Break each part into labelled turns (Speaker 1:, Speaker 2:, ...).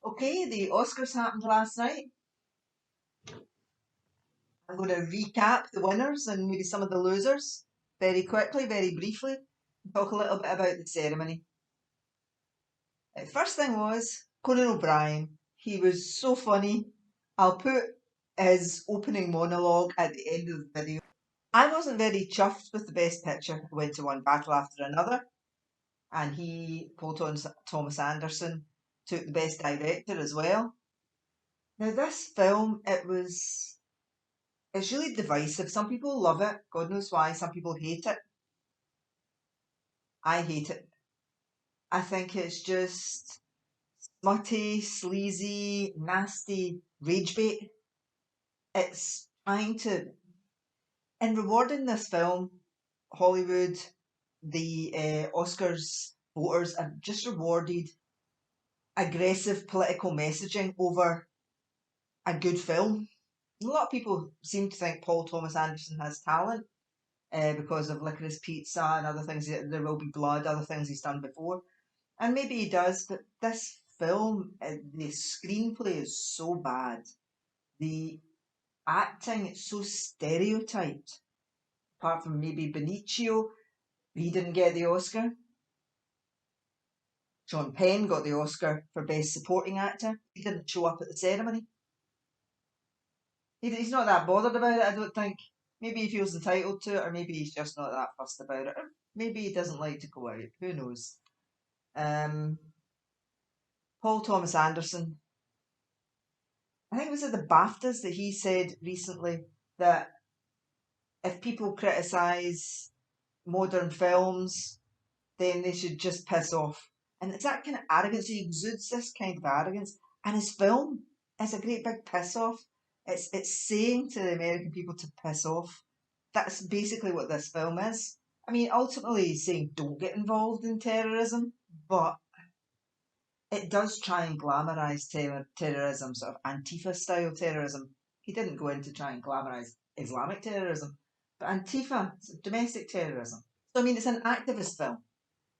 Speaker 1: Okay, the Oscars happened last night. I'm going to recap the winners and maybe some of the losers very quickly, very briefly, and talk a little bit about the ceremony. First thing was Conan O'Brien. He was so funny. I'll put his opening monologue at the end of the video. I wasn't very chuffed with the best picture. I went to one battle after another, and Paul Thomas Anderson, took the best director as well. Now, this film, it's really divisive. Some people love it, God knows why. Some people hate it. I hate it. I think it's just smutty, sleazy, nasty rage bait. It's trying to, in rewarding this film, Hollywood, the Oscars voters have just rewarded aggressive political messaging over a good film. A lot of people seem to think Paul Thomas Anderson has talent because of Licorice Pizza and other things. There Will Be Blood, other things he's done before. And maybe he does, but this film, the screenplay is so bad. The acting, it's so stereotyped. Apart from maybe Benicio, he didn't get the Oscar. Sean Penn got the Oscar for Best Supporting Actor. He didn't show up at the ceremony. He's not that bothered about it, I don't think. Maybe he feels entitled to it, or maybe he's just not that fussed about it, or maybe he doesn't like to go out. Who knows? Um, Paul Thomas Anderson. I think it was at the BAFTAs that he said recently that if people criticise modern films, then they should just piss off. And it's that kind of arrogance. He exudes this kind of arrogance. And his film is a great big piss off. It's saying to the American people to piss off. That's basically what this film is. I mean, ultimately, he's saying don't get involved in terrorism, but it does try and glamorise terrorism, sort of Antifa style terrorism. He didn't go in to try and glamorise Islamic terrorism, but Antifa, domestic terrorism. So, I mean, it's an activist film.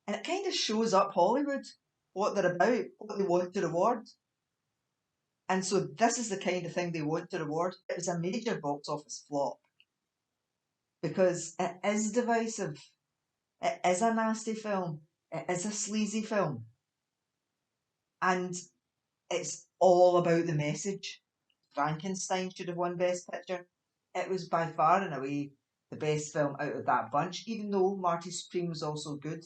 Speaker 1: And it kind of shows up Hollywood, what they're about, what they want to reward. And so this is the kind of thing they want to reward. It was a major box office flop because it is divisive. It is a nasty film. It is a sleazy film. And it's all about the message. Frankenstein should have won Best Picture. It was by far and away the best film out of that bunch, even though Marty Supreme was also good.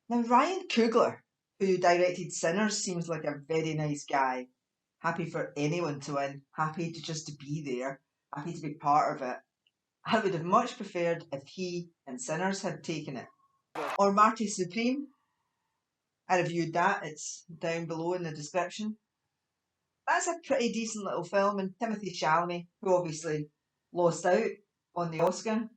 Speaker 1: Now, Ryan Coogler, who directed Sinners, seems like a very nice guy. Happy for anyone to win, happy to just to be there, happy to be part of it. I would have much preferred if he and Sinners had taken it. Or Marty Supreme. I reviewed that, it's down below in the description. That's a pretty decent little film, and Timothy Chalamet, who obviously lost out on the Oscar,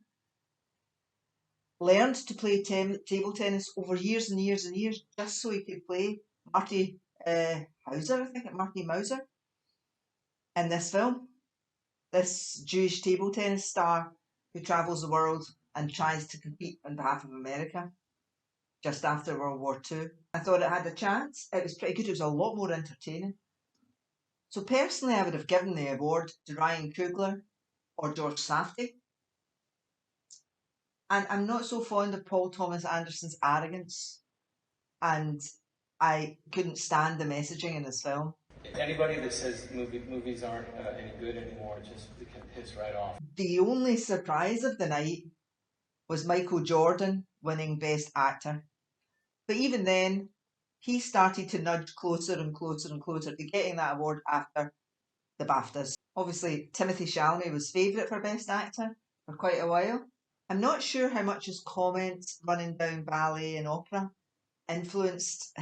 Speaker 1: learned to play table tennis over years and years and years just so he could play Marty Hauser, I think, Marty Mauser, in this film. This Jewish table tennis star who travels the world and tries to compete on behalf of America just after World War II. I thought it had a chance. It was pretty good. It was a lot more entertaining. So personally, I would have given the award to Ryan Coogler or George Safdie. And I'm not so fond of Paul Thomas Anderson's arrogance, and I couldn't stand the messaging in this film.
Speaker 2: Anybody that says movies aren't any good anymore just can piss right off.
Speaker 1: The only surprise of the night was Michael Jordan winning Best Actor. But even then, he started to nudge closer and closer and closer to getting that award after the BAFTAs. Obviously, Timothy Chalamet was favourite for Best Actor for quite a while. I'm not sure how much his comments running down ballet and opera influenced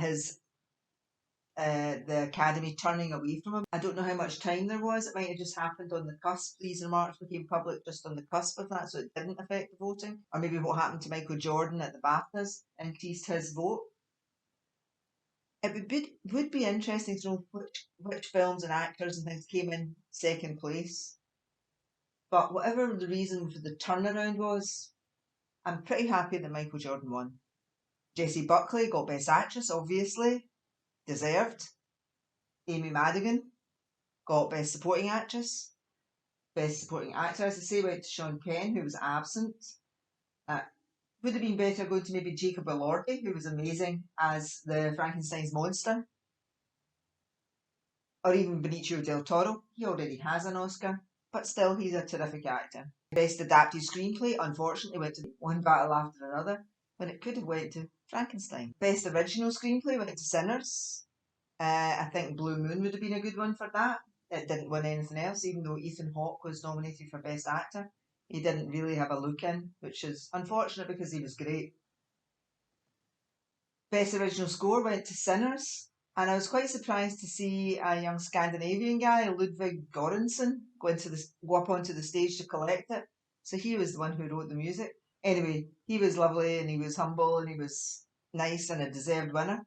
Speaker 1: the Academy turning away from him. I don't know how much time there was. It might have just happened on the cusp. These remarks became public just on the cusp of that, so it didn't affect the voting. Or maybe what happened to Michael Jordan at the BAFTAs increased his vote. It would be interesting to know which films and actors and things came in second place. But whatever the reason for the turnaround was, I'm pretty happy that Michael Jordan won. Jessie Buckley got Best Actress, obviously. Deserved. Amy Madigan got Best Supporting Actress. Best Supporting Actor, as I say, went to Sean Penn, who was absent. Would have been better going to maybe Jacob Elordi, who was amazing as the Frankenstein's monster. Or even Benicio del Toro. He already has an Oscar, but still he's a terrific actor. Best Adapted Screenplay, unfortunately, went to one battle after another, when it could have went to Frankenstein. Best Original Screenplay went to Sinners. I think Blue Moon would have been a good one for that. It didn't win anything else, even though Ethan Hawke was nominated for Best Actor. He didn't really have a look in, which is unfortunate because he was great. Best Original Score went to Sinners, and I was quite surprised to see a young Scandinavian guy, Ludwig Göransson, go up onto the stage to collect it. So he was the one who wrote the music. Anyway, he was lovely and he was humble and he was nice and a deserved winner.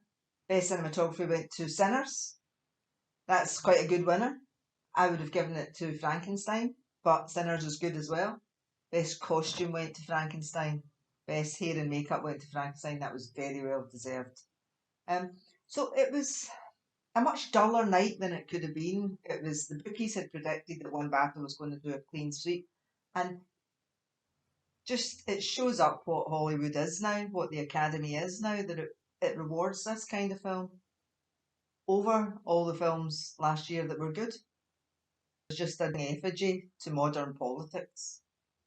Speaker 1: Best Cinematography went to Sinners. That's quite a good winner. I would have given it to Frankenstein, but Sinners was good as well. Best Costume went to Frankenstein. Best Hair and Makeup went to Frankenstein. That was very well deserved. So it was a much duller night than it could have been. It was the bookies had predicted that one battle was going to do a clean sweep, and just it shows up what Hollywood is now, what the Academy is now, that it rewards this kind of film over all the films last year that were good. It was just an effigy to modern politics.